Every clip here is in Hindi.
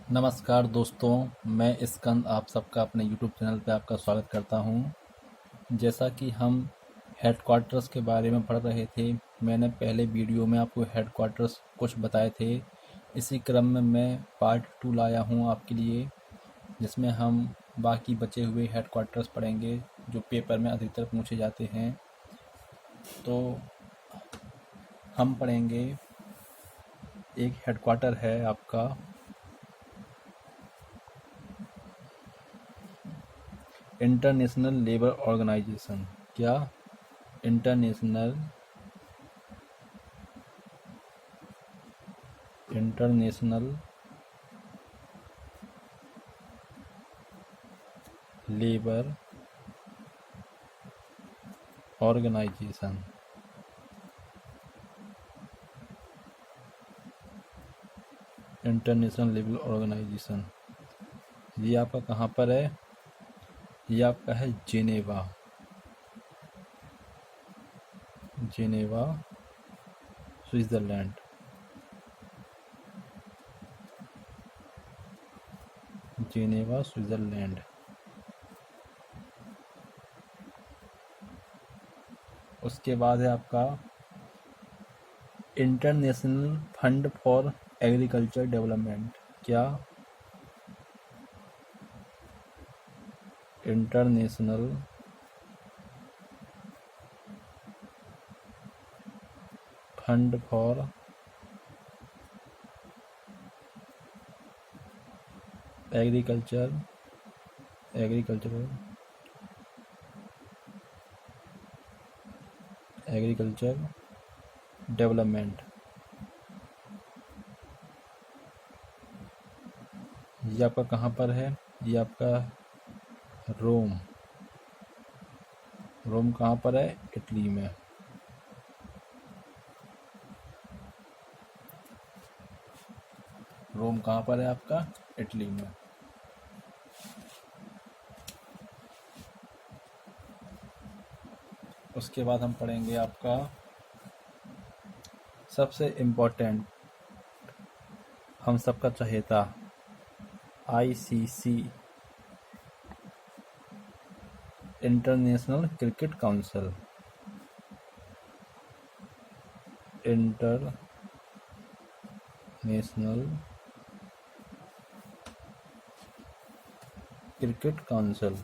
नमस्कार दोस्तों, मैं स्कंद आप सबका अपने यूट्यूब चैनल पे आपका स्वागत करता हूं। जैसा कि हम हेडक्वार्टर्स के बारे में पढ़ रहे थे, मैंने पहले वीडियो में आपको हेडक्वार्टर्स कुछ बताए थे। इसी क्रम में मैं पार्ट 2 लाया हूं आपके लिए, जिसमें हम बाकी बचे हुए हेडक्वार्टर्स पढ़ेंगे जो पेपर में अधिकतर पूछे जाते हैं। तो हम पढ़ेंगे, एक हेडक्वार्टर है आपका इंटरनेशनल लेबर ऑर्गेनाइजेशन। क्या? International Labour Organization. International Labour Organization ये आपका कहाँ पर है? ये आपका है Geneva. Geneva, Switzerland. Geneva, Switzerland. उसके बाद है आपका International Fund for Agriculture Development. क्या? International Fund for Agriculture Development. ये आपका कहाँ पर है? ये आपका रोम। रोम कहाँ पर है? इटली में। रोम कहाँ पर है आपका? इटली में। उसके बाद हम पढ़ेंगे आपका सबसे इम्पोर्टेंट, हम सबका चहेता ICC, International Cricket Council. International Cricket Council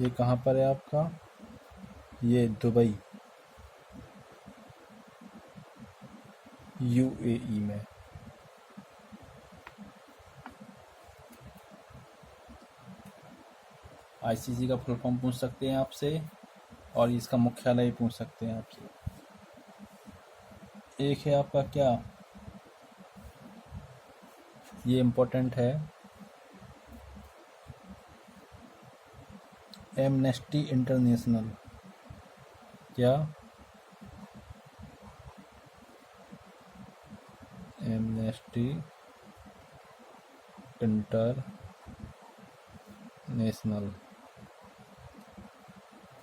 ये कहाँ पर है आपका? ये दुबई, यूएई में। आईसीसी का फुल फॉर्म पूछ सकते हैं आपसे, और इसका मुख्यालय भी पूछ सकते हैं आपसे। एक है आपका क्या, ये इम्पोर्टेंट है, एमनेस्टी इंटरनेशनल। क्या? एमनेस्टी इंटरनेशनल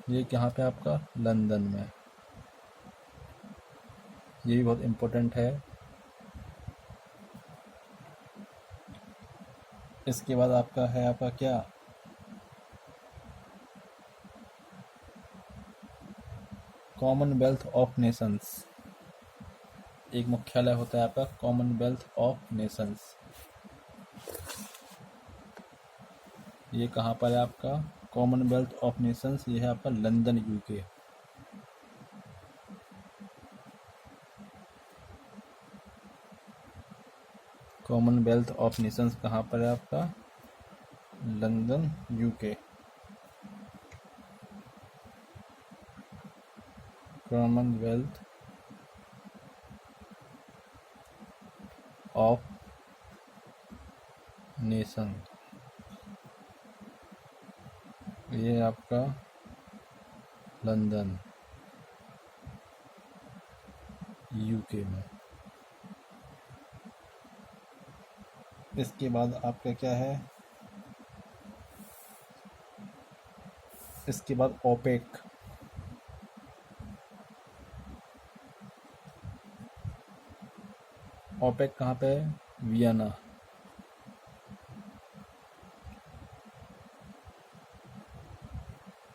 ये कहाँ पे आपका? लंदन में। ये भी बहुत इम्पोर्टेंट है। इसके बाद आपका है आपका क्या, कॉमनवेल्थ ऑफ नेशंस। एक मुख्यालय होता है आपका कॉमनवेल्थ ऑफ नेशंस। ये कहाँ पर है आपका? कॉमनवेल्थ ऑफ नेशंस ये है आपका London, UK. Commonwealth of Nations कहाँ पर है आपका? London, UK. Commonwealth of nation ये आपका लंदन, यूके में। इसके बाद आपका क्या है? इसके बाद ओपेक। ओपेक कहाँ पे है? वियना।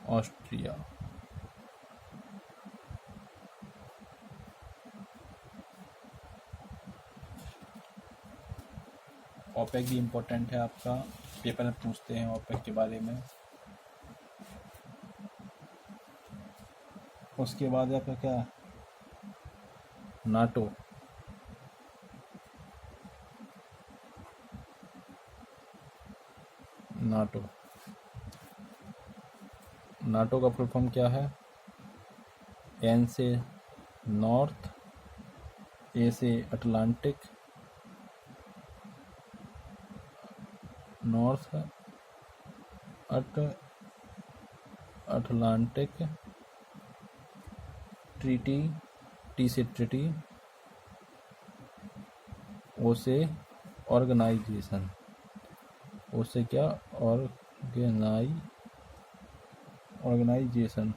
ऑस्ट्रिया। ओपेक भी इम्पोर्टेंट है आपका, पेपर में पूछते हैं ओपेक के बारे में। उसके बाद आपका क्या? नाटो। नाटो। नाटो का फुल फॉर्म क्या है? एन से नॉर्थ, ए से Atlantic, north Atlantic treaty, T से ट्रीटी, ओ से ऑर्गेनाइजेशन, ओ से क्या? ऑर्गेनाइजेशन।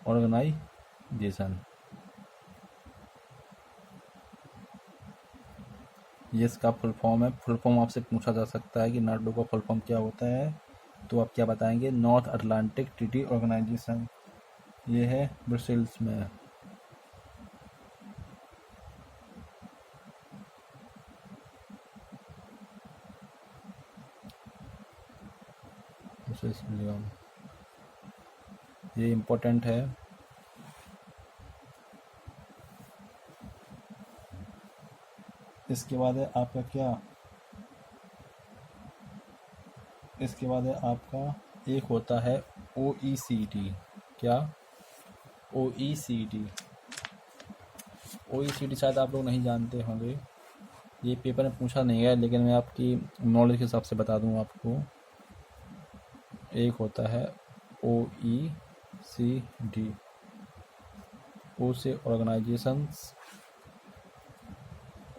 ऑर्गेनाइजेशन, ये इसका फुल फॉर्म है। फुल फॉर्म आपसे पूछा जा सकता है कि नाटो का फुल फॉर्म क्या होता है, तो आप क्या बताएंगे? North Atlantic Treaty Organization. ये है ब्रसेल्स में। ब्रसेल्स लियोन, ये इम्पोर्टेंट है। इसके बाद है आपका क्या? इसके बाद है आपका एक होता है OECD। क्या? OECD। OECD शायद आप लोग नहीं जानते होंगे, ये पेपर में पूछा नहीं है, लेकिन मैं आपकी नॉलेज के हिसाब से बता दूं आपको। एक होता है OECD, ओ से ऑर्गेनाइजेशंस,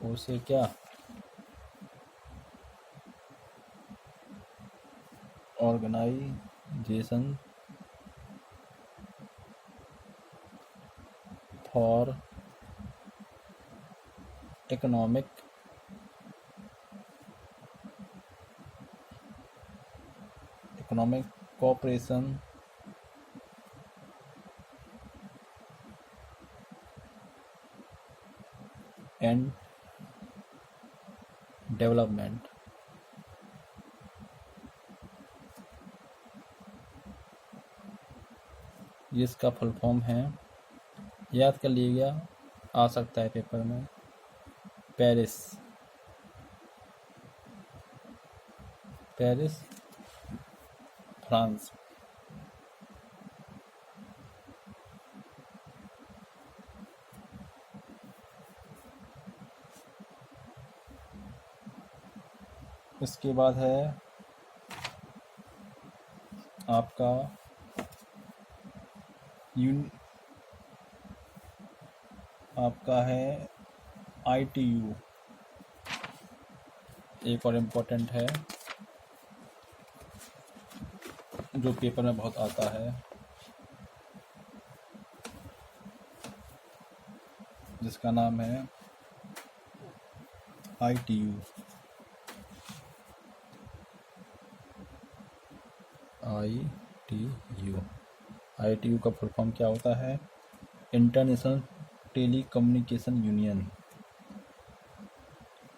ओ से क्या? Organisation for economic cooperation and Development. ये इसका फुल फॉर्म है, याद कर लीजिएगा, आ सकता है पेपर में। पेरिस। Paris, France. इसके बाद है आपका आपका है ITU, एक और इम्पोर्टेंट है जो पेपर में बहुत आता है, जिसका नाम है ITU। ITU का फुल फॉर्म क्या होता है? International tele communication union.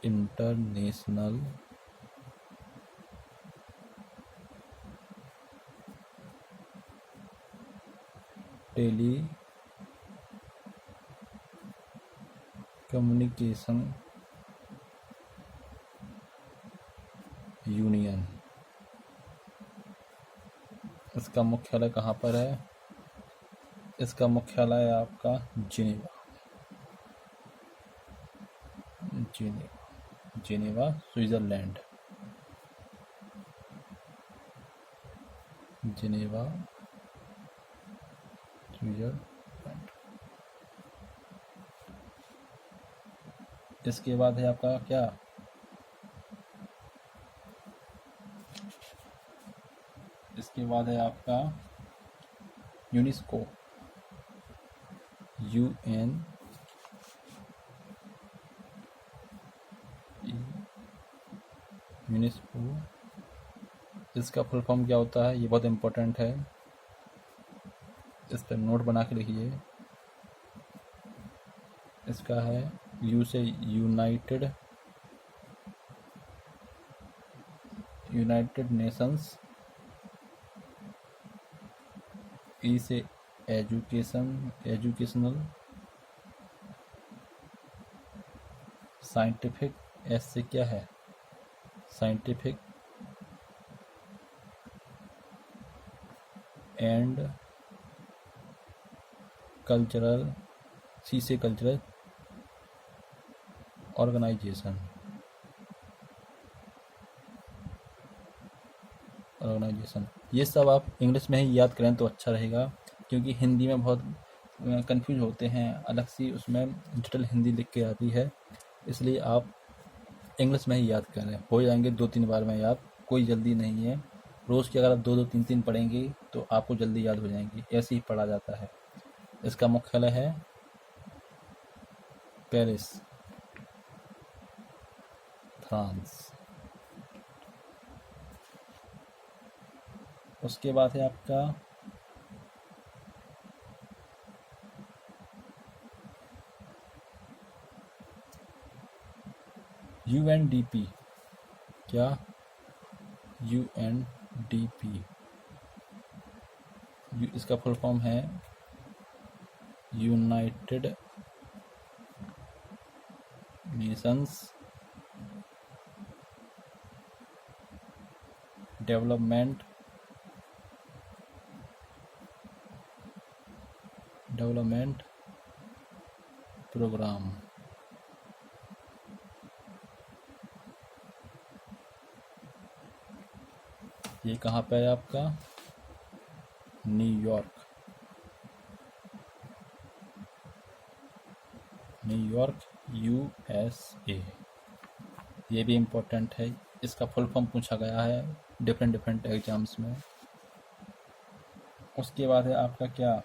International tele communication union. इसका मुख्यालय कहाँ पर है? इसका मुख्यालय है आपका Geneva. Geneva, Switzerland. Geneva, Switzerland. इसके बाद है आपका क्या? इसके बाद है आपका यूनेस्को। UN यूनेस्को, इसका फुल फॉर्म क्या होता है, ये बहुत इम्पोर्टेंट है, इस पर नोट बना के लिखिए। इसका है यू से यूनाइटेड नेशंस, ई से एजुकेशनल, साइंटिफिक, एस से क्या है साइंटिफिक, एंड कल्चरल, सी से कल्चरल, ऑर्गेनाइजेशन। ये सब आप इंग्लिश में ही याद करें तो अच्छा रहेगा, क्योंकि हिंदी में बहुत कंफ्यूज होते हैं, अलग सी उसमें डिटेल हिंदी लिख के आती है, इसलिए आप इंग्लिश में ही याद करें, हो जाएंगे 2-3 बार में याद, कोई जल्दी नहीं है। रोज़ की अगर आप 2-2, 3-3 पढ़ेंगे तो आपको जल्दी याद हो जाएंगी, ऐसे ही पढ़ा जाता है। इसका मुख्यालय है पेरिस, फ्रांस। उसके बाद है आपका UNDP। क्या? UNDP, इसका फुल फॉर्म है यूनाइटेड नेशंस डेवलपमेंट प्रोग्राम। ये कहाँ पे है आपका? New York, USA। ये भी इम्पोर्टेंट है, इसका फुल फॉर्म पूछा गया है डिफरेंट एग्जाम्स में। उसके बाद है आपका क्या?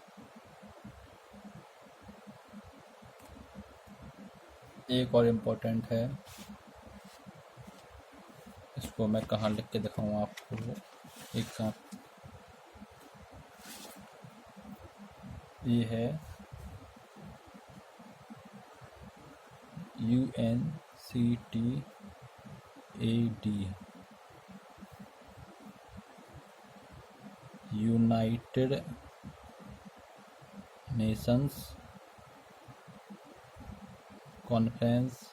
एक और इम्पोर्टेंट है, इसको मैं कहाँ लिख के दिखाऊँ आपको, एग्जाम, ये है UNCTAD, United Nations conference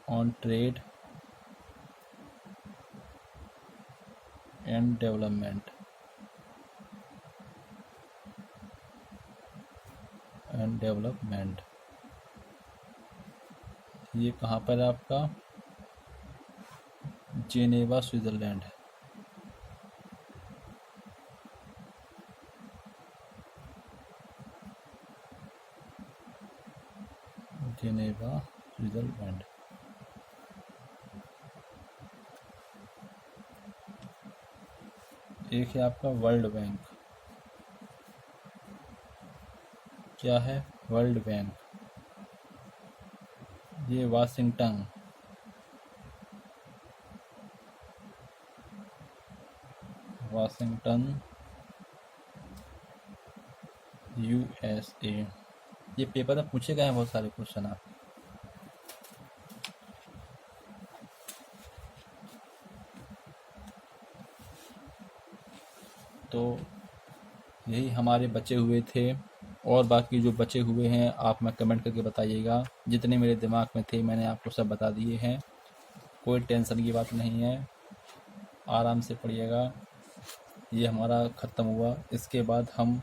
on trade and Development, ये कहाँ पर है आपका? Geneva, Switzerland. Geneva, Switzerland. एक है आपका वर्ल्ड बैंक। क्या है? World bank. ये वाशिंगटन, USA। ये पेपर में पूछे गए हैं बहुत सारे क्वेश्चन आप। तो यही हमारे बचे हुए थे, और बाकी जो बचे हुए हैं आप मैं कमेंट करके बताइएगा। जितने मेरे दिमाग में थे मैंने आपको सब बता दिए हैं, कोई टेंशन की बात नहीं है, आराम से पढ़िएगा। ये हमारा ख़त्म हुआ। इसके बाद हम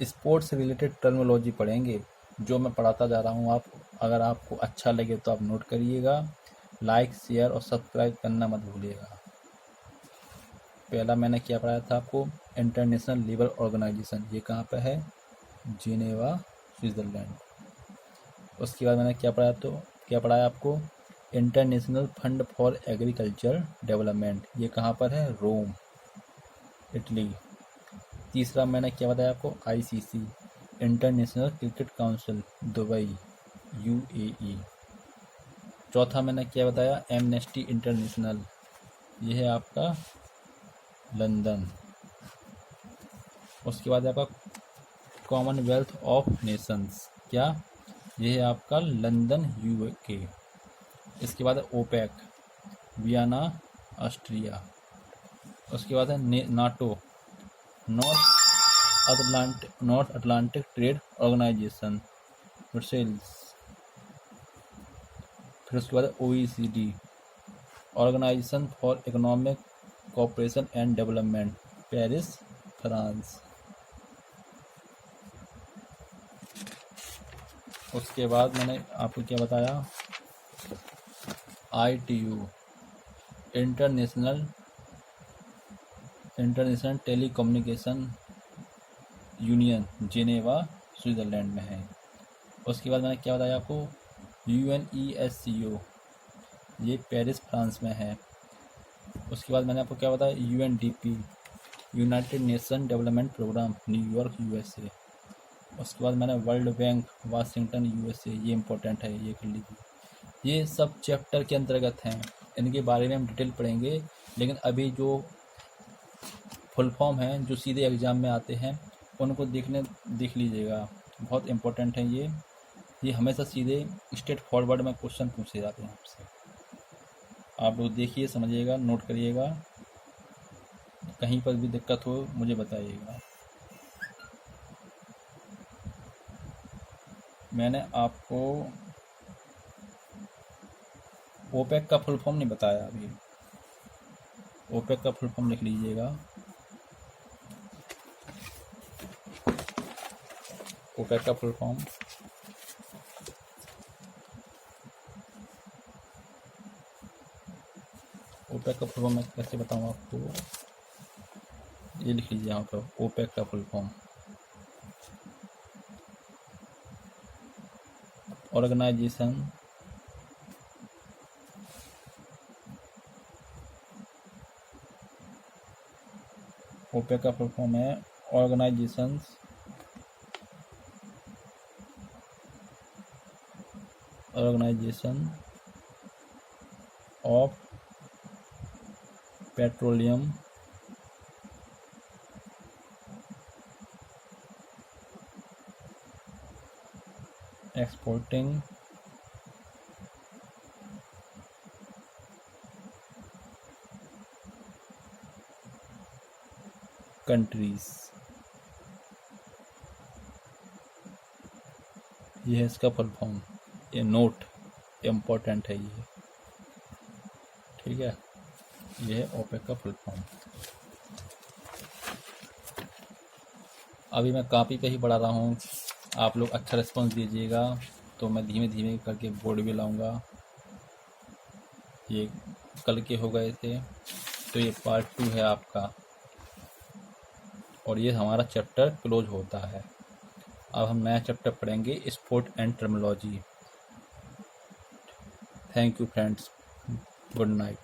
स्पोर्ट्स से रिलेटेड टर्मिनोलॉजी पढ़ेंगे, जो मैं पढ़ाता जा रहा हूँ। आप अगर आपको अच्छा लगे तो आप नोट करिएगा, लाइक, शेयर और सब्सक्राइब करना मत भूलिएगा। पहला मैंने क्या पढ़ाया था आपको? इंटरनेशनल लेबर ऑर्गेनाइजेशन, ये कहाँ पे है? Geneva, Switzerland. उसके बाद मैंने क्या पढ़ाया आपको? International Fund for Agriculture Development, ये कहाँ पर है? रोम, इटली। तीसरा मैंने क्या बताया आपको, ICC international Cricket council Dubai UAE। चौथा मैंने क्या बताया, एमनेस्टी इंटरनेशनल, ये है आपका लंदन। उसके बाद आपका कॉमनवेल्थ ऑफ नेशंस, क्या, ये है आपका लंदन UK। इसके बाद है ओपेक वियना ऑस्ट्रिया। उसके बाद है NATO north Atlantic trade organisation Brussels. फिर उसके बाद है OECD organisation for economic cooperation and development Paris France. उसके बाद मैंने आपको क्या बताया, ITU international telecommunication union Geneva Switzerland में है। उसके बाद मैंने क्या बताया आपको, UNESCO ये पेरिस फ्रांस में है। उसके बाद मैंने आपको क्या बताया, UNDP united nation development programme New York USA। उसके बाद मैंने वर्ल्ड बैंक वाशिंगटन USA, ये इम्पोर्टेंट है, ये कर लीजिए। ये सब चैप्टर के अंतर्गत हैं, इनके बारे में हम डिटेल पढ़ेंगे। लेकिन अभी जो फुल फॉर्म हैं जो सीधे एग्ज़ाम में आते हैं उनको देख लीजिएगा, बहुत इम्पोर्टेंट है ये हमेशा सीधे स्ट्रेट फॉरवर्ड में क्वेश्चन पूछे जाते हैं आपसे। आप लोग देखिए, समझिएगा, नोट करिएगा, कहीं पर भी दिक्कत हो मुझे बताइएगा। मैंने आपको ओपेक का फुल फॉर्म नहीं बताया अभी। ओपेक का फुल फॉर्म लिख लीजिएगा, ओपेक का फुल फॉर्म मैं कैसे बताऊँ आपको, ये लिख लीजिए यहाँ पर, ओपेक का फुल फॉर्म ऑर्गेनाइजेशन ओपेक का फुल फॉर्म है organisation of petroleum exporting countries, ये है इसका फुल फॉर्म। ये नोट इम्पोर्टेंट है ये, ठीक है, ये है ओपेक का फुल फॉर्म। अभी मैं कॉपी पे ही पढ़ा रहा हूँ, आप लोग अच्छा रिस्पॉन्स दीजिएगा तो मैं धीमे धीमे करके बोर्ड भी लाऊंगा। ये कल के हो गए थे, तो ये पार्ट 2 है आपका, और ये हमारा चैप्टर क्लोज होता है। अब हम नया चैप्टर पढ़ेंगे, sport and terminology. Thank you friends, good night.